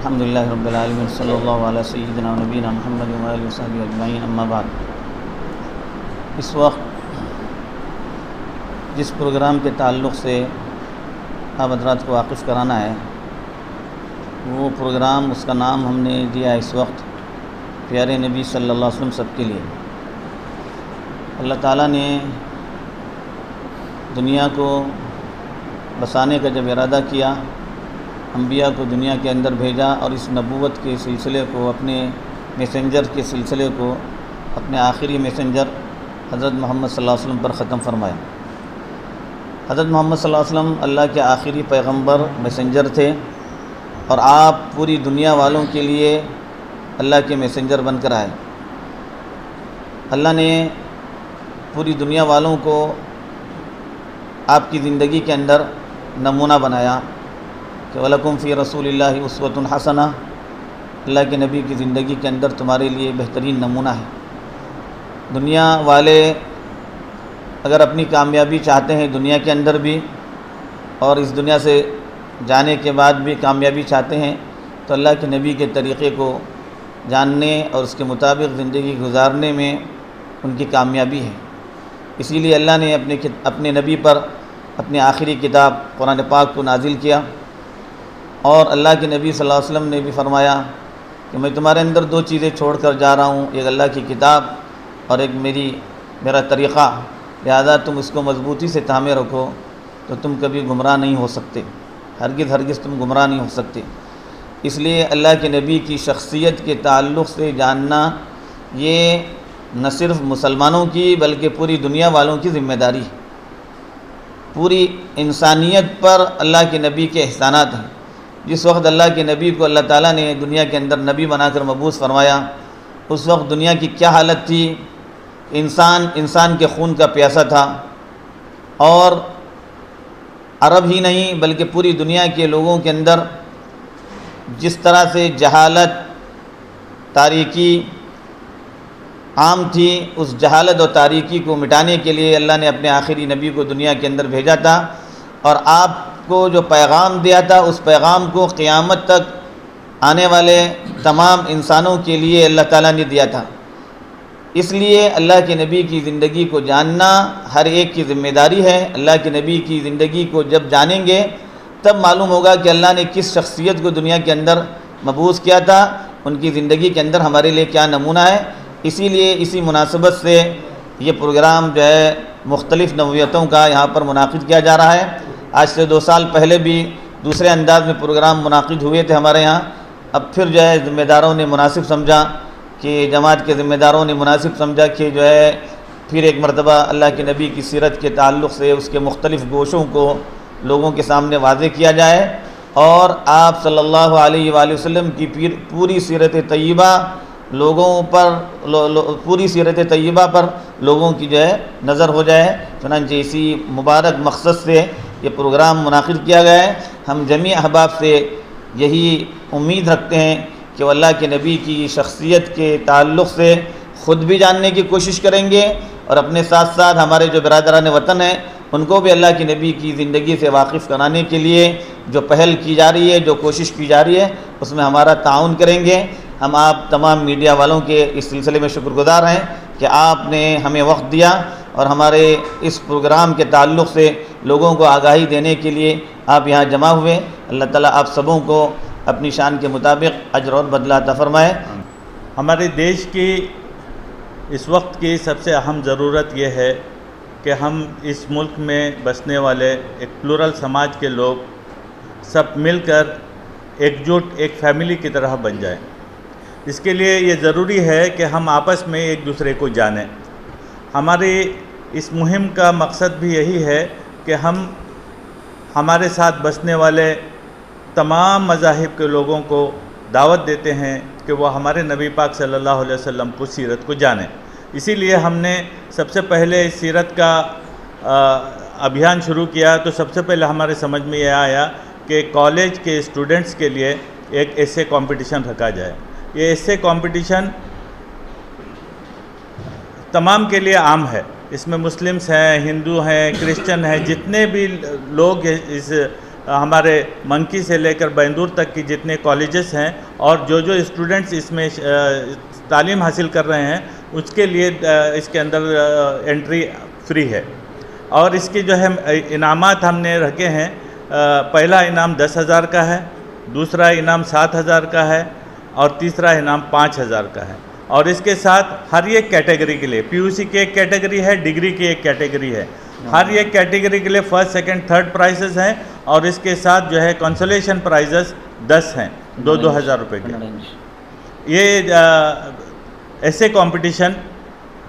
الحمدللہ رب العالمین صلی اللہ علیہ سیدنا و نبینا محمد و آلہ وصحبہ اجمعین، اما بعد۔ اس وقت جس پروگرام کے تعلق سے آپ حضرات کو واقف کرانا ہے، وہ پروگرام، اس کا نام ہم نے دیا اس وقت پیارے نبی صلی اللہ علیہ وسلم سب کے لیے۔ اللہ تعالیٰ نے دنیا کو بسانے کا جب ارادہ کیا، انبیاء کو دنیا کے اندر بھیجا اور اس نبوت کے سلسلے کو، اپنے میسنجر کے سلسلے کو اپنے آخری میسنجر حضرت محمد صلی اللہ علیہ وسلم پر ختم فرمایا۔ حضرت محمد صلی اللہ علیہ وسلم اللہ کے آخری پیغمبر میسنجر تھے، اور آپ پوری دنیا والوں کے لیے اللہ کے میسنجر بن کر آئے۔ اللہ نے پوری دنیا والوں کو آپ کی زندگی کے اندر نمونہ بنایا کہ وَلَكُمْ فِي رَسُولِ اللَّهِ أُسْوَةٌ حَسَنَةٌ، اللہ کے نبی کی زندگی کے اندر تمہارے لیے بہترین نمونہ ہے۔ دنیا والے اگر اپنی کامیابی چاہتے ہیں دنیا کے اندر بھی، اور اس دنیا سے جانے کے بعد بھی کامیابی چاہتے ہیں، تو اللہ کے نبی کے طریقے کو جاننے اور اس کے مطابق زندگی گزارنے میں ان کی کامیابی ہے۔ اسی لیے اللہ نے اپنے نبی پر اپنی آخری کتاب قرآن پاک کو نازل کیا، اور اللہ کے نبی صلی اللہ علیہ وسلم نے بھی فرمایا کہ میں تمہارے اندر دو چیزیں چھوڑ کر جا رہا ہوں، ایک اللہ کی کتاب اور ایک میرا طریقہ، لہذا تم اس کو مضبوطی سے تھامے رکھو تو تم کبھی گمراہ نہیں ہو سکتے، ہرگز تم گمراہ نہیں ہو سکتے۔ اس لیے اللہ کے نبی کی شخصیت کے تعلق سے جاننا یہ نہ صرف مسلمانوں کی بلکہ پوری دنیا والوں کی ذمہ داری ہے۔ پوری انسانیت پر اللہ کے نبی کے احسانات ہیں۔ جس وقت اللہ کے نبی کو اللہ تعالیٰ نے دنیا کے اندر نبی بنا کر مبعوث فرمایا، اس وقت دنیا کی کیا حالت تھی؟ انسان کے خون کا پیاسا تھا، اور عرب ہی نہیں بلکہ پوری دنیا کے لوگوں کے اندر جس طرح سے جہالت، تاریکی عام تھی، اس جہالت اور تاریکی کو مٹانے کے لیے اللہ نے اپنے آخری نبی کو دنیا کے اندر بھیجا تھا، اور آپ کو جو پیغام دیا تھا اس پیغام کو قیامت تک آنے والے تمام انسانوں کے لیے اللہ تعالیٰ نے دیا تھا۔ اس لیے اللہ کے نبی کی زندگی کو جاننا ہر ایک کی ذمہ داری ہے۔ اللہ کے نبی کی زندگی کو جب جانیں گے تب معلوم ہوگا کہ اللہ نے کس شخصیت کو دنیا کے اندر مبعوث کیا تھا، ان کی زندگی کے اندر ہمارے لیے کیا نمونہ ہے۔ اسی لیے اسی مناسبت سے یہ پروگرام جو ہے مختلف نوعیتوں کا یہاں پر منعقد کیا جا رہا ہے۔ آج سے 2 سال پہلے بھی دوسرے انداز میں پروگرام منعقد ہوئے تھے ہمارے یہاں، اب پھر جو ہے ذمہ داروں نے مناسب سمجھا کہ جماعت کے ذمہ داروں نے مناسب سمجھا کہ جو ہے پھر ایک مرتبہ اللہ کے نبی کی سیرت کے تعلق سے اس کے مختلف گوشوں کو لوگوں کے سامنے واضح کیا جائے، اور آپ صلی اللہ علیہ وآلہ وسلم کی پوری سیرت طیبہ پوری سیرت طیبہ پر لوگوں کی جو ہے نظر ہو جائے۔ چنانچہ اسی مبارک مقصد سے یہ پروگرام منعقد کیا گیا ہے۔ ہم جمیع احباب سے یہی امید رکھتے ہیں کہ وہ اللہ کے نبی کی شخصیت کے تعلق سے خود بھی جاننے کی کوشش کریں گے، اور اپنے ساتھ ساتھ ہمارے جو برادران وطن ہیں ان کو بھی اللہ کے نبی کی زندگی سے واقف کرانے کے لیے جو پہل کی جا رہی ہے، جو کوشش کی جا رہی ہے، اس میں ہمارا تعاون کریں گے۔ ہم آپ تمام میڈیا والوں کے اس سلسلے میں شکر گزار ہیں کہ آپ نے ہمیں وقت دیا اور ہمارے اس پروگرام کے تعلق سے لوگوں کو آگاہی دینے کے لیے آپ یہاں جمع ہوئے۔ اللہ تعالیٰ آپ سبوں کو اپنی شان کے مطابق اجر اور بدلہ عطا فرمائے۔ ہمارے دیش کی اس وقت کی سب سے اہم ضرورت یہ ہے کہ ہم اس ملک میں بسنے والے ایک پلورل سماج کے لوگ سب مل کر ایک فیملی کی طرح بن جائیں۔ اس کے لیے یہ ضروری ہے کہ ہم آپس میں ایک دوسرے کو جانیں۔ ہماری اس مہم کا مقصد بھی یہی ہے کہ ہم ہمارے ساتھ بسنے والے تمام مذاہب کے لوگوں کو دعوت دیتے ہیں کہ وہ ہمارے نبی پاک صلی اللہ علیہ وسلم کی سیرت کو جانیں۔ اسی لیے ہم نے سب سے پہلے سیرت کا ابھیان شروع کیا، تو سب سے پہلے ہمارے سمجھ میں یہ آیا کہ کالج کے اسٹوڈنٹس کے لیے ایک ایسے کمپٹیشن رکھا جائے۔ یہ ایسے کمپٹیشن تمام کے لیے عام ہے، اس میں مسلمس ہیں، ہندو ہیں، کرسچن ہیں، جتنے بھی لوگ اس हमारे मंकी से लेकर बैंदूर तक की जितने कॉलेजेस हैं और जो स्टूडेंट्स इसमें तालीम हासिल कर रहे हैं उसके लिए इसके अंदर एंट्री फ्री है। और इसके जो है इनामात हमने रखे हैं, पहला इनाम 10,000 का है, दूसरा इनाम 7,000 का है और तीसरा इनाम 5,000 का है। और इसके साथ हर एक कैटेगरी के लिए, पीयूसी की एक कैटेगरी है, डिग्री की एक कैटेगरी है, हर एक कैटेगरी के लिए फर्स्ट सेकंड थर्ड प्राइजेस हैं और इसके साथ जो है कंसोलेशन प्राइजेस 10 हैं, 2,000 रुपये के। ये ऐसे कंपटीशन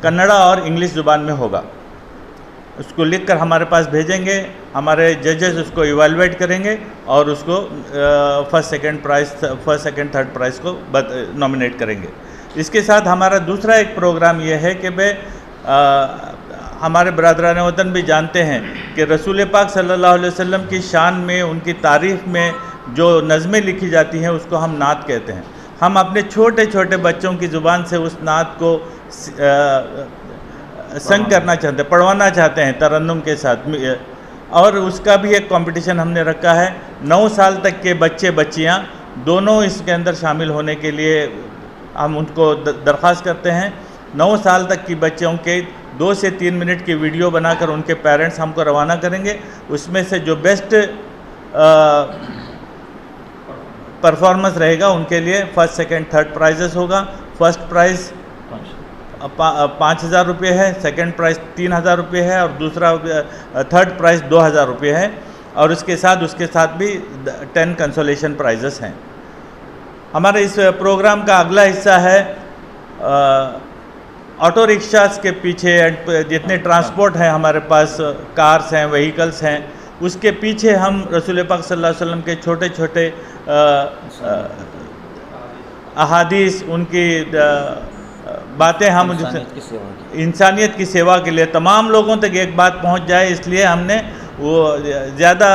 कन्नड़ा और इंग्लिश ज़ुबान में होगा। उसको लिखकर हमारे पास भेजेंगे, हमारे जजेस उसको इवैल्यूएट करेंगे और उसको फर्स्ट सेकंड थर्ड प्राइज़ को नॉमिनेट करेंगे। इसके साथ हमारा दूसरा एक प्रोग्राम ये है कि हमारे बरादरान वतन भी जानते हैं कि रसूल पाक सल्लल्लाहु अलैहि वसल्लम की शान में, उनकी तारीफ़ में जो नज़में लिखी जाती हैं उसको हम नात कहते हैं। हम अपने छोटे छोटे बच्चों की ज़ुबान से उस नात को संग करना चाहते हैं, पढ़वाना चाहते हैं तरन्नुम के साथ। और उसका भी एक कंपटीशन हमने रखा है। 9 साल तक के बच्चे बच्चियां दोनों इसके अंदर शामिल होने के लिए हम उनको दरख्वास्त करते हैं। 9 साल तक की बच्चों के 2 से 3 मिनट की वीडियो बनाकर उनके पेरेंट्स हमको रवाना करेंगे। उसमें से जो बेस्ट परफॉर्मेंस रहेगा उनके लिए फर्स्ट सेकंड थर्ड प्राइजेस होगा। फर्स्ट प्राइज़ 5,000 रुपये है, सेकंड प्राइज़ 3,000 रुपये है और दूसरा थर्ड प्राइज़ 2,000 रुपये है। और उसके साथ भी 10 कंसोलेशन प्राइजेस हैं। हमारे इस प्रोग्राम का अगला हिस्सा है ऑटो रिक्शास के पीछे जितने ट्रांसपोर्ट हैं हमारे पास, कार्स हैं, व्हीकल्स हैं, उसके पीछे हम रसूल पाक सल्लल्लाहु अलैहि वसल्लम के छोटे छोटे अहादीस, उनकी बातें हम इंसानियत की सेवा के लिए तमाम लोगों तक एक बात पहुंच जाए, इसलिए हमने वो ज़्यादा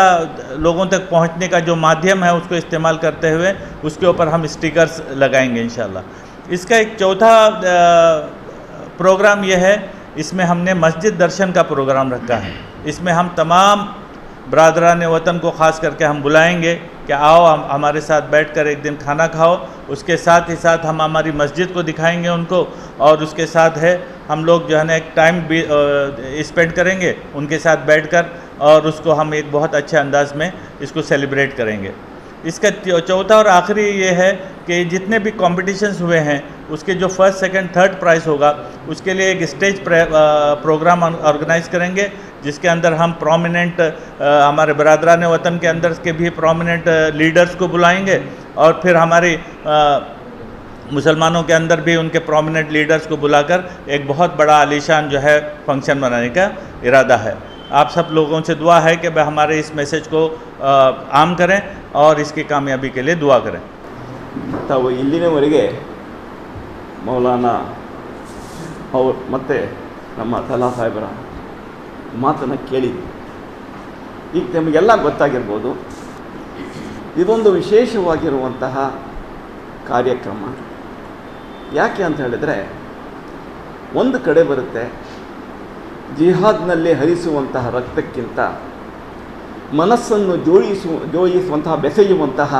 लोगों तक पहुंचने का जो माध्यम है उसको इस्तेमाल करते हुए उसके ऊपर हम स्टिकर्स लगाएंगे इंशाल्लाह। इसका एक चौथा प्रोग्राम ये है, इसमें हमने मस्जिद दर्शन का प्रोग्राम रखा है। इसमें हम तमाम बरादरान वतन को ख़ास करके हम बुलाएंगे कि आओ हमारे साथ बैठकर एक दिन खाना खाओ। उसके साथ ही साथ हम हमारी मस्जिद को दिखाएंगे उनको, और उसके साथ है हम लोग जो है ना एक टाइम भी स्पेंड करेंगे उनके साथ बैठकर, और उसको हम एक बहुत अच्छे अंदाज में इसको सेलिब्रेट करेंगे। इसका चौथा और आखिरी ये है कि जितने भी कॉम्पिटिशन्स हुए हैं उसके जो फर्स्ट सेकंड थर्ड प्राइज़ होगा उसके लिए एक स्टेज प्रोग्राम ऑर्गेनाइज़ करेंगे, जिसके अंदर हम प्रोमिनेंट हमारे बरादरान वतन के अंदर के भी प्रोमिनेंट लीडर्स को बुलाएंगे, और फिर हमारी मुसलमानों के अंदर भी उनके प्रोमिनेंट लीडर्स को बुलाकर एक बहुत बड़ा आलीशान जो है फंक्शन मनाने का इरादा है। आप सब लोगों से दुआ है कि वह हमारे इस मैसेज को आम करें और इसकी कामयाबी के लिए दुआ करें। ತಾವು ಇಲ್ಲಿನವರೆಗೆ ಮೌಲಾನಾ ಅವರು ಮತ್ತು ನಮ್ಮ ತಲಾ ಸಾಹೇಬರ ಮಾತನ್ನು ಕೇಳಿದ್ವಿ. ಈಗ ನಮಗೆಲ್ಲ ಗೊತ್ತಾಗಿರ್ಬೋದು, ಇದೊಂದು ವಿಶೇಷವಾಗಿರುವಂತಹ ಕಾರ್ಯಕ್ರಮ. ಯಾಕೆ ಅಂತ ಹೇಳಿದರೆ, ಒಂದು ಕಡೆ ಬರುತ್ತೆ ಜಿಹಾದ್ನಲ್ಲಿ ಹರಿಸುವಂತಹ ರಕ್ತಕ್ಕಿಂತ ಮನಸ್ಸನ್ನು ಜೋಡಿಸುವಂತಹ ಬೆಸೆಯುವಂತಹ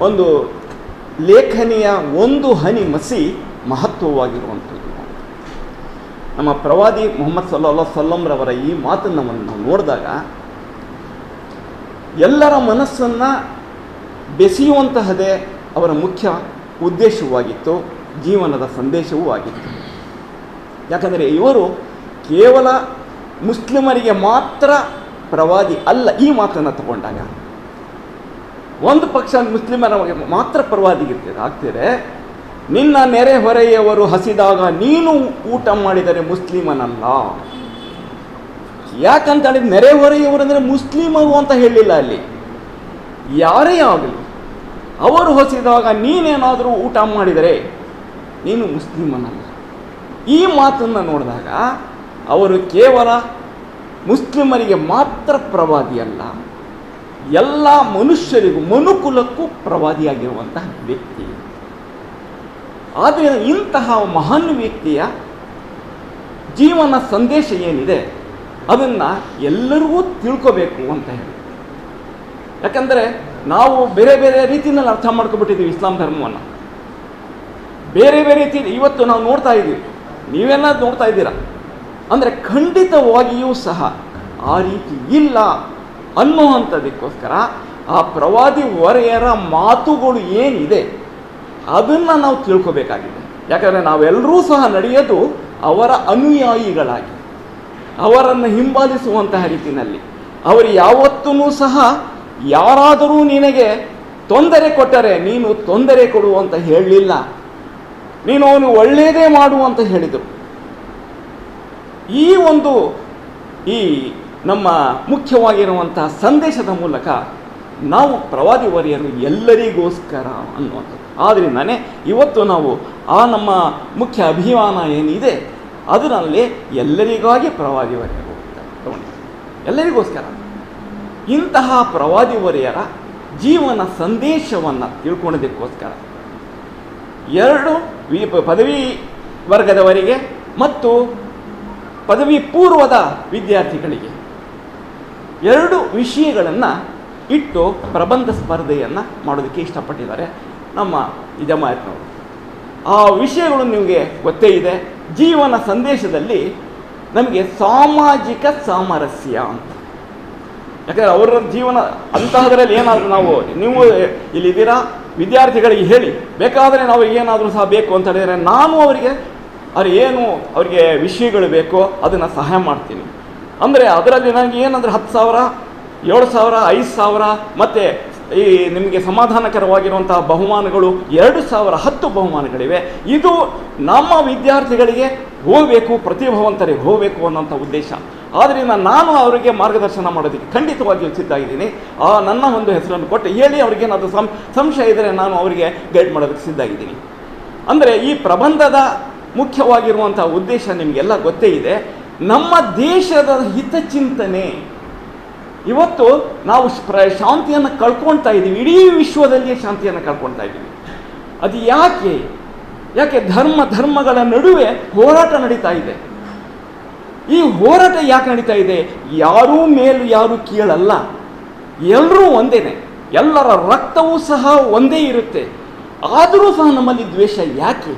ಒಂದು ಲೇಖನಿಯ ಒಂದು ಹನಿ ಮಸಿ ಮಹತ್ವವಾಗಿರುವಂಥದ್ದು. ನಮ್ಮ ಪ್ರವಾದಿ ಮುಹಮ್ಮದ್ ಸಲ್ಲಲ್ಲಾಹು ಅಲೈಹಿ ವಸಲ್ಲಂ ರವರ ಈ ಮಾತನ್ನು ನಾವು ನೋಡಿದಾಗ ಎಲ್ಲರ ಮನಸ್ಸನ್ನು ಬೆಸೆಯುವಂತಹದೇ ಅವರ ಮುಖ್ಯ ಉದ್ದೇಶವಾಗಿತ್ತು, ಜೀವನದ ಸಂದೇಶವೂ ಆಗಿತ್ತು. ಯಾಕಂದರೆ ಇವರು ಕೇವಲ ಮುಸ್ಲಿಮರಿಗೆ ಮಾತ್ರ ಪ್ರವಾದಿ ಅಲ್ಲ. ಈ ಮಾತನ್ನು ತಗೊಂಡಾಗ ಒಂದು ಪಕ್ಷ ಮುಸ್ಲಿಮರ ಮಾತ್ರ ಪ್ರವಾದಿ ಆಗ್ತಿದೆ. ನಿನ್ನ ನೆರೆಹೊರೆಯವರು ಹಸಿದಾಗ ನೀನು ಊಟ ಮಾಡಿದರೆ ಮುಸ್ಲಿಮನಲ್ಲ. ಯಾಕಂತ ಹೇಳಿದ್ರೆ ನೆರೆಹೊರೆಯವರು ಅಂದರೆ ಮುಸ್ಲಿಮರು ಅಂತ ಹೇಳಲಿಲ್ಲ ಅಲ್ಲಿ, ಯಾರೇ ಆಗಲಿ. ಅವರು ಹಸಿದಾಗ ನೀನೇನಾದರೂ ಊಟ ಮಾಡಿದರೆ ನೀನು ಮುಸ್ಲಿಮನಲ್ಲ. ಈ ಮಾತನ್ನು ನೋಡಿದಾಗ ಅವರು ಕೇವಲ ಮುಸ್ಲಿಮರಿಗೆ ಮಾತ್ರ ಪ್ರವಾದಿಯಲ್ಲ, ಎಲ್ಲ ಮನುಷ್ಯರಿಗೂ ಮನುಕುಲಕ್ಕೂ ಪ್ರವಾದಿಯಾಗಿರುವಂತಹ ವ್ಯಕ್ತಿ. ಆದರೆ ಇಂತಹ ಮಹಾನ್ ವ್ಯಕ್ತಿಯ ಜೀವನ ಸಂದೇಶ ಏನಿದೆ ಅದನ್ನು ಎಲ್ಲರಿಗೂ ತಿಳ್ಕೋಬೇಕು ಅಂತ ಹೇಳಿ ಯಾಕಂದರೆ ನಾವು ಬೇರೆ ಬೇರೆ ರೀತಿಯಲ್ಲಿ ಅರ್ಥ ಮಾಡ್ಕೊಬಿಟ್ಟಿದ್ದೀವಿ ಇಸ್ಲಾಂ ಧರ್ಮವನ್ನು. ಬೇರೆ ಬೇರೆ ರೀತಿ ಇವತ್ತು ನಾವು ನೋಡ್ತಾ ಇದ್ದೀವಿ, ನೀವೆಲ್ಲ ನೋಡ್ತಾ ಇದ್ದೀರಾ. ಅಂದರೆ ಖಂಡಿತವಾಗಿಯೂ ಸಹ ಆ ರೀತಿ ಇಲ್ಲ ಅನ್ನುವಂಥದ್ದಕ್ಕೋಸ್ಕರ ಆ ಪ್ರವಾದಿ ವರೆಯರ ಮಾತುಗಳು ಏನಿದೆ ಅದನ್ನು ನಾವು ತಿಳ್ಕೋಬೇಕಾಗಿದೆ. ಯಾಕಂದರೆ ನಾವೆಲ್ಲರೂ ಸಹ ನಡೆಯೋದು ಅವರ ಅನುಯಾಯಿಗಳಾಗಿ, ಅವರನ್ನು ಹಿಂಬಾಲಿಸುವಂತಹ ರೀತಿಯಲ್ಲಿ. ಅವರು ಯಾವತ್ತೂ ಸಹ ಯಾರಾದರೂ ನಿನಗೆ ತೊಂದರೆ ಕೊಟ್ಟರೆ ನೀನು ತೊಂದರೆ ಕೊಡು ಅಂತ ಹೇಳಲಿಲ್ಲ, ನೀನು ಅವನು ಒಳ್ಳೆಯದೇ ಮಾಡು ಅಂತ ಹೇಳಿದರು. ಈ ನಮ್ಮ ಮುಖ್ಯವಾಗಿರುವಂತಹ ಸಂದೇಶದ ಮೂಲಕ ನಾವು ಪ್ರವಾದಿ ವರಿಯರು ಎಲ್ಲರಿಗೋಸ್ಕರ ಅನ್ನುವಂಥದ್ದು. ಆದ್ದರಿಂದನೇ ಇವತ್ತು ನಾವು ಆ ನಮ್ಮ ಮುಖ್ಯ ಅಭಿಯಾನ ಏನಿದೆ ಅದರಲ್ಲಿ ಎಲ್ಲರಿಗಾಗಿ ಪ್ರವಾದಿ ವರಿಯರು ಎಲ್ಲರಿಗೋಸ್ಕರ. ಇಂತಹ ಪ್ರವಾದಿ ವರಿಯರ ಜೀವನ ಸಂದೇಶವನ್ನು ತಿಳ್ಕೊಳ್ಳೋದಕ್ಕೋಸ್ಕರ 2 ಪದವಿ ವರ್ಗದವರಿಗೆ ಮತ್ತು ಪದವಿ ಪೂರ್ವದ ವಿದ್ಯಾರ್ಥಿಗಳಿಗೆ 2 ವಿಷಯಗಳನ್ನು ಇಟ್ಟು ಪ್ರಬಂಧ ಸ್ಪರ್ಧೆಯನ್ನು ಮಾಡೋದಕ್ಕೆ ಇಷ್ಟಪಟ್ಟಿದ್ದಾರೆ ನಮ್ಮ ಜಮಾಯತ್ನವರು. ಆ ವಿಷಯಗಳು ನಿಮಗೆ ಗೊತ್ತೇ ಇದೆ. ಜೀವನ ಸಂದೇಶದಲ್ಲಿ ನಮಗೆ ಸಾಮಾಜಿಕ ಸಾಮರಸ್ಯ ಅಂತ. ಯಾಕಂದರೆ ಅವರ ಜೀವನ ಅಂತಹದ್ರಲ್ಲಿ ಏನಾದರೂ ನೀವು ಇಲ್ಲಿದ್ದೀರಾ ವಿದ್ಯಾರ್ಥಿಗಳಿಗೆ ಹೇಳಿ, ಬೇಕಾದರೆ ನಾವು ಏನಾದರೂ ಸಹ ಬೇಕು ಅಂತ ಹೇಳಿದರೆ ನಾನು ಅವರಿಗೆ ವಿಷಯಗಳು ಬೇಕೋ ಅದನ್ನು ಸಹಾಯ ಮಾಡ್ತೀನಿ. ಅಂದರೆ ಅದರಲ್ಲಿ ನನಗೆ ಏನಂದರೆ 10,000, 7,000, 5,000 ಮತ್ತು ಈ ನಿಮಗೆ ಸಮಾಧಾನಕರವಾಗಿರುವಂತಹ ಬಹುಮಾನಗಳು 2,000, 10 ಬಹುಮಾನಗಳಿವೆ. ಇದು ನಮ್ಮ ವಿದ್ಯಾರ್ಥಿಗಳಿಗೆ ಹೋಗಬೇಕು, ಪ್ರತಿಭಾವಂತರಿಗೆ ಹೋಗಬೇಕು ಅನ್ನೋಂಥ ಉದ್ದೇಶ. ಆದ್ದರಿಂದ ನಾನು ಅವರಿಗೆ ಮಾರ್ಗದರ್ಶನ ಮಾಡೋದಕ್ಕೆ ಖಂಡಿತವಾಗಿಯೂ ಸಿದ್ಧ ಇದ್ದೀನಿ. ನನ್ನ ಒಂದು ಹೆಸರನ್ನು ಕೊಟ್ಟು ಹೇಳಿ ಅವ್ರಿಗೇನಾದರೂ ಸಂಶಯ ಇದ್ದರೆ ನಾನು ಅವರಿಗೆ ಗೈಡ್ ಮಾಡೋದಕ್ಕೆ ಸಿದ್ಧ ಇದ್ದೀನಿ. ಅಂದರೆ ಈ ಪ್ರಬಂಧದ ಮುಖ್ಯವಾಗಿರುವಂಥ ಉದ್ದೇಶ ನಿಮಗೆಲ್ಲ ಗೊತ್ತೇ ಇದೆ. ನಮ್ಮ ದೇಶದ ಹಿತಚಿಂತನೆ. ಇವತ್ತು ನಾವು ಶಾಂತಿಯನ್ನು ಕಳ್ಕೊಳ್ತಾ ಇದ್ದೀವಿ, ಇಡೀ ವಿಶ್ವದಲ್ಲಿಯೇ ಶಾಂತಿಯನ್ನು ಕಳ್ಕೊಳ್ತಾ ಇದ್ದೀವಿ. ಅದು ಯಾಕೆ ಧರ್ಮಗಳ ನಡುವೆ ಹೋರಾಟ ನಡೀತಾ ಇದೆ. ಈ ಹೋರಾಟ ಯಾಕೆ ನಡೀತಾ ಇದೆ? ಯಾರೂ ಮೇಲು ಯಾರೂ ಕೀಳಲ್ಲ, ಎಲ್ಲರೂ ಒಂದೇನೆ, ಎಲ್ಲರ ರಕ್ತವೂ ಸಹ ಒಂದೇ ಇರುತ್ತೆ. ಆದರೂ ಸಹ ನಮ್ಮಲ್ಲಿ ದ್ವೇಷ ಯಾಕೆ?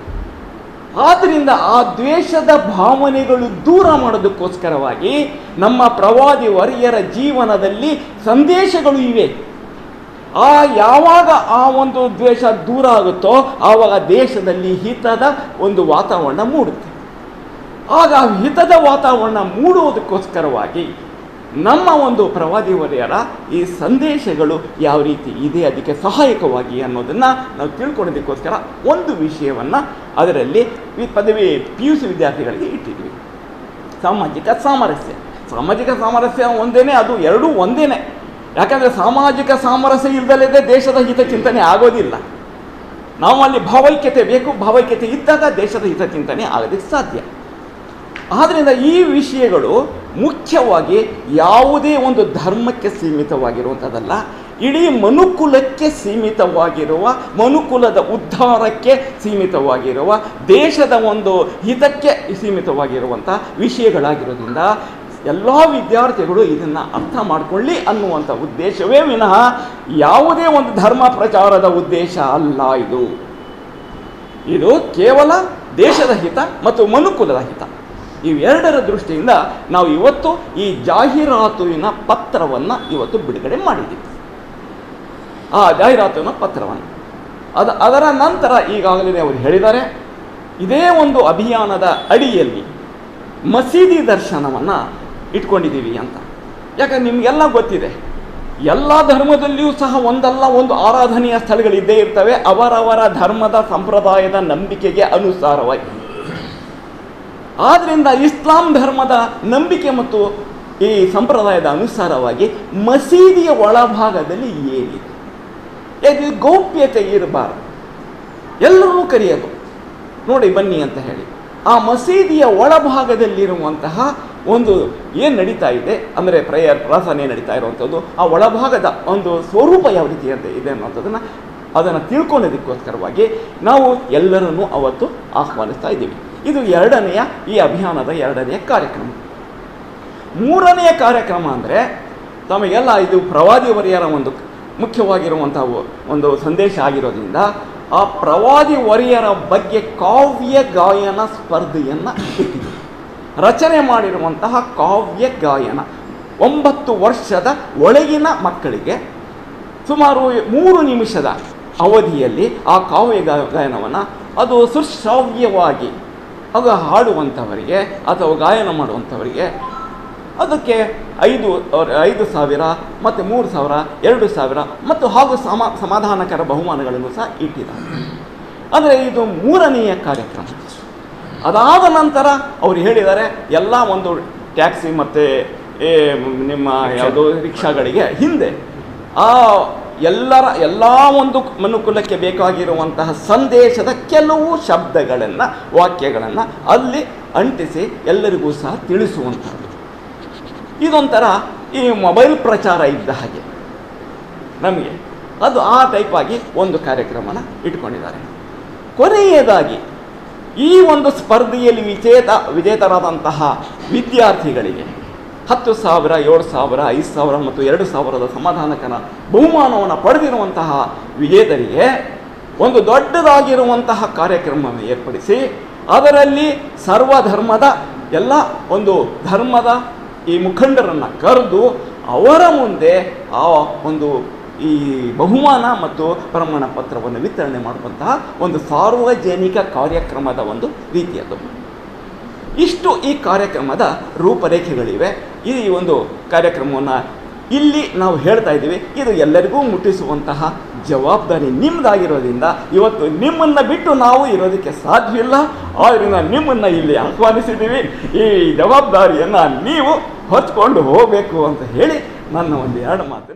ಆದ್ದರಿಂದ ಆ ದ್ವೇಷದ ಭಾವನೆಗಳು ದೂರ ಮಾಡೋದಕ್ಕೋಸ್ಕರವಾಗಿ ನಮ್ಮ ಪ್ರವಾದಿ ವರಿಯರ ಜೀವನದಲ್ಲಿ ಸಂದೇಶಗಳು ಇವೆ. ಯಾವಾಗ ಆ ಒಂದು ದ್ವೇಷ ದೂರ ಆಗುತ್ತೋ ಆವಾಗ ದೇಶದಲ್ಲಿ ಹಿತದ ಒಂದು ವಾತಾವರಣ ಮೂಡುತ್ತೆ. ಆಗ ಹಿತದ ವಾತಾವರಣ ಮೂಡುವುದಕ್ಕೋಸ್ಕರವಾಗಿ ನಮ್ಮ ಒಂದು ಪ್ರವಾದಿ ವರಿಯರ ಈ ಸಂದೇಶಗಳು ಯಾವ ರೀತಿ ಇದೆ ಅದಕ್ಕೆ ಸಹಾಯಕವಾಗಿ ಅನ್ನೋದನ್ನು ನಾವು ತಿಳ್ಕೊಳ್ಳೋದಕ್ಕೋಸ್ಕರ ಒಂದು ವಿಷಯವನ್ನು ಅದರಲ್ಲಿ ಪದವಿ PUC ವಿದ್ಯಾರ್ಥಿಗಳಿಗೆ ಇಟ್ಟಿದ್ವಿ. ಸಾಮಾಜಿಕ ಸಾಮರಸ್ಯ ಒಂದೇನೆ, ಅದು ಎರಡೂ ಒಂದೇನೆ. ಯಾಕಂದರೆ ಸಾಮಾಜಿಕ ಸಾಮರಸ್ಯ ಇಲ್ಲದಲ್ಲದೆ ದೇಶದ ಹಿತಚಿಂತನೆ ಆಗೋದಿಲ್ಲ. ನಾವಲ್ಲಿ ಭಾವೈಕ್ಯತೆ ಬೇಕು, ಭಾವೈಕ್ಯತೆ ಇದ್ದಾಗ ದೇಶದ ಹಿತಚಿಂತನೆ ಆಗೋದಕ್ಕೆ ಸಾಧ್ಯ. ಆದ್ದರಿಂದ ಈ ವಿಷಯಗಳು ಮುಖ್ಯವಾಗಿ ಯಾವುದೇ ಒಂದು ಧರ್ಮಕ್ಕೆ ಸೀಮಿತವಾಗಿರುವಂಥದ್ದಲ್ಲ, ಇಡೀ ಮನುಕುಲಕ್ಕೆ ಸೀಮಿತವಾಗಿರುವ, ಮನುಕುಲದ ಉದ್ಧಾರಕ್ಕೆ ಸೀಮಿತವಾಗಿರುವ, ದೇಶದ ಒಂದು ಹಿತಕ್ಕೆ ಸೀಮಿತವಾಗಿರುವಂಥ ವಿಷಯಗಳಾಗಿರೋದ್ರಿಂದ ಎಲ್ಲ ವಿದ್ಯಾರ್ಥಿಗಳು ಇದನ್ನು ಅರ್ಥ ಮಾಡಿಕೊಳ್ಳಿ ಅನ್ನುವಂಥ ಉದ್ದೇಶವೇ ವಿನಃ ಯಾವುದೇ ಒಂದು ಧರ್ಮ ಪ್ರಚಾರದ ಉದ್ದೇಶ ಅಲ್ಲ. ಇದು ಕೇವಲ ದೇಶದ ಹಿತ ಮತ್ತು ಮನುಕುಲದ ಹಿತ, ಇವೆರಡರ ದೃಷ್ಟಿಯಿಂದ ನಾವು ಇವತ್ತು ಈ ಜಾಹೀರಾತುವಿನ ಪತ್ರವನ್ನು ಇವತ್ತು ಬಿಡುಗಡೆ ಮಾಡಿದ್ದೀವಿ. ಆ ಜಾಹೀರಾತುವಿನ ಪತ್ರವನ್ನು ಅದರ ನಂತರ ಈಗಾಗಲೇ ಅವರು ಹೇಳಿದ್ದಾರೆ, ಇದೇ ಒಂದು ಅಭಿಯಾನದ ಅಡಿಯಲ್ಲಿ ಮಸೀದಿ ದರ್ಶನವನ್ನು ಇಟ್ಕೊಂಡಿದ್ದೀವಿ ಅಂತ. ಯಾಕಂದ್ರೆ ನಿಮಗೆಲ್ಲ ಗೊತ್ತಿದೆ, ಎಲ್ಲ ಧರ್ಮದಲ್ಲಿಯೂ ಸಹ ಒಂದಲ್ಲ ಒಂದು ಆರಾಧನೆಯ ಸ್ಥಳಗಳಿದ್ದೇ ಇರ್ತವೆ, ಅವರವರ ಧರ್ಮದ ಸಂಪ್ರದಾಯದ ನಂಬಿಕೆಗೆ ಅನುಸಾರವಾಗಿ. ಆದ್ದರಿಂದ ಇಸ್ಲಾಂ ಧರ್ಮದ ನಂಬಿಕೆ ಮತ್ತು ಈ ಸಂಪ್ರದಾಯದ ಅನುಸಾರವಾಗಿ ಮಸೀದಿಯ ಒಳಭಾಗದಲ್ಲಿ ಏನಿದೆ, ಇದು ಗೌಪ್ಯತೆ ಇರಬಾರದು, ಎಲ್ಲರೂ ಕರೆಯೋದು, ನೋಡಿ ಬನ್ನಿ ಅಂತ ಹೇಳಿ. ಆ ಮಸೀದಿಯ ಒಳಭಾಗದಲ್ಲಿರುವಂತಹ ಒಂದು ಏನು ನಡೀತಾ ಇದೆ ಅಂದರೆ ಪ್ರಾರ್ಥನೆ ನಡೀತಾ ಇರುವಂಥದ್ದು, ಆ ಒಳಭಾಗದ ಒಂದು ಸ್ವರೂಪ ಯಾವ ರೀತಿ ಅಂತ ಇದೆ ಅದನ್ನು ತಿಳ್ಕೊಳ್ಳೋದಕ್ಕೋಸ್ಕರವಾಗಿ ನಾವು ಎಲ್ಲರನ್ನೂ ಅವತ್ತು ಆಹ್ವಾನಿಸ್ತಾ ಇದ್ದೀವಿ. ಇದು ಈ ಅಭಿಯಾನದ ಎರಡನೆಯ ಕಾರ್ಯಕ್ರಮ. ಮೂರನೆಯ ಕಾರ್ಯಕ್ರಮ ಅಂದರೆ ತಮಗೆಲ್ಲ ಇದು ಪ್ರವಾದಿ ವರಿಯರ ಒಂದು ಮುಖ್ಯವಾಗಿರುವಂಥ ಒಂದು ಸಂದೇಶ ಆಗಿರೋದ್ರಿಂದ ಆ ಪ್ರವಾದಿ ವರಿಯರ ಬಗ್ಗೆ ಕಾವ್ಯ ಗಾಯನ ಸ್ಪರ್ಧೆಯನ್ನು ಇಟ್ಟಿದೆ. ರಚನೆ ಮಾಡಿರುವಂತಹ ಕಾವ್ಯ ಗಾಯನ 9 ವರ್ಷದ ಒಳಗಿನ ಮಕ್ಕಳಿಗೆ ಸುಮಾರು 3 ನಿಮಿಷದ ಅವಧಿಯಲ್ಲಿ ಆ ಕಾವ್ಯ ಗಾಯನವನ್ನು ಅದು ಸುಶ್ರಾವ್ಯವಾಗಿ ಅದು ಹಾಡುವಂಥವರಿಗೆ ಅಥವಾ ಗಾಯನ ಮಾಡುವಂಥವರಿಗೆ ಅದಕ್ಕೆ 5,000 ಮತ್ತು 3,000, 2,000 ಮತ್ತು ಹಾಗೂ ಸಮಾಧಾನಕರ ಬಹುಮಾನಗಳನ್ನು ಸಹ ಇಟ್ಟಿದ್ದಾರೆ. ಅಂದರೆ ಇದು 3ನೆಯ ಕಾರ್ಯಕ್ರಮ. ಅದಾದ ನಂತರ ಅವರು ಹೇಳಿದ್ದಾರೆ ಎಲ್ಲ ಒಂದು ಟ್ಯಾಕ್ಸಿ ಮತ್ತು ನಿಮ್ಮ ಯಾವುದೋ ರಿಕ್ಷಾಗಳಿಗೆ ಹಿಂದೆ ಆ ಎಲ್ಲ ಒಂದು ಮನುಕುಲಕ್ಕೆ ಬೇಕಾಗಿರುವಂತಹ ಸಂದೇಶದ ಕೆಲವು ಶಬ್ದಗಳನ್ನು ವಾಕ್ಯಗಳನ್ನು ಅಲ್ಲಿ ಅಂಟಿಸಿ ಎಲ್ಲರಿಗೂ ಸಹ ತಿಳಿಸುವಂಥದ್ದು. ಇದೊಂಥರ ಈ ಮೊಬೈಲ್ ಪ್ರಚಾರ ಇದ್ದ ಹಾಗೆ ನಮಗೆ ಅದು ಆ ಟೈಪಾಗಿ ಒಂದು ಕಾರ್ಯಕ್ರಮನ ಇಟ್ಕೊಂಡಿದ್ದಾರೆ. ಕೊನೆಯದಾಗಿ ಈ ಒಂದು ಸ್ಪರ್ಧೆಯಲ್ಲಿ ವಿಜೇತರಾದಂತಹ ವಿದ್ಯಾರ್ಥಿಗಳಿಗೆ 10,000, 7,000, 5,000 ಮತ್ತು 2,000 ಸಮಾಧಾನಕರ ಬಹುಮಾನವನ್ನು ಪಡೆದಿರುವಂತಹ ವಿಜೇತರಿಗೆ ಒಂದು ದೊಡ್ಡದಾಗಿರುವಂತಹ ಕಾರ್ಯಕ್ರಮವನ್ನು ಏರ್ಪಡಿಸಿ ಅದರಲ್ಲಿ ಸರ್ವಧರ್ಮದ ಎಲ್ಲ ಒಂದು ಧರ್ಮದ ಈ ಮುಖಂಡರನ್ನು ಕರೆದು ಅವರ ಮುಂದೆ ಆ ಒಂದು ಈ ಬಹುಮಾನ ಮತ್ತು ಪ್ರಮಾಣ ಪತ್ರವನ್ನು ವಿತರಣೆ ಮಾಡುವಂತಹ ಒಂದು ಸಾರ್ವಜನಿಕ ಕಾರ್ಯಕ್ರಮದ ಒಂದು ರೀತಿಯದು. ಇಷ್ಟು ಈ ಕಾರ್ಯಕ್ರಮದ ರೂಪರೇಖೆಗಳಿವೆ. ಈ ಒಂದು ಕಾರ್ಯಕ್ರಮವನ್ನು ಇಲ್ಲಿ ನಾವು ಹೇಳ್ತಾ ಇದ್ದೀವಿ. ಇದು ಎಲ್ಲರಿಗೂ ಮುಟ್ಟಿಸುವಂತಹ ಜವಾಬ್ದಾರಿ ನಿಮ್ಮದಾಗಿರೋದ್ರಿಂದ ಇವತ್ತು ನಿಮ್ಮನ್ನು ಬಿಟ್ಟು ನಾವು ಇರೋದಕ್ಕೆ ಸಾಧ್ಯವಿಲ್ಲ. ಆದ್ದರಿಂದ ನಿಮ್ಮನ್ನು ಇಲ್ಲಿ ಆಹ್ವಾನಿಸಿದ್ದೀವಿ. ಈ ಜವಾಬ್ದಾರಿಯನ್ನು ನೀವು ಹೊಚ್ಕೊಂಡು ಹೋಗಬೇಕು ಅಂತ ಹೇಳಿ ನನ್ನ ಒಂದು 2 ಮಾತು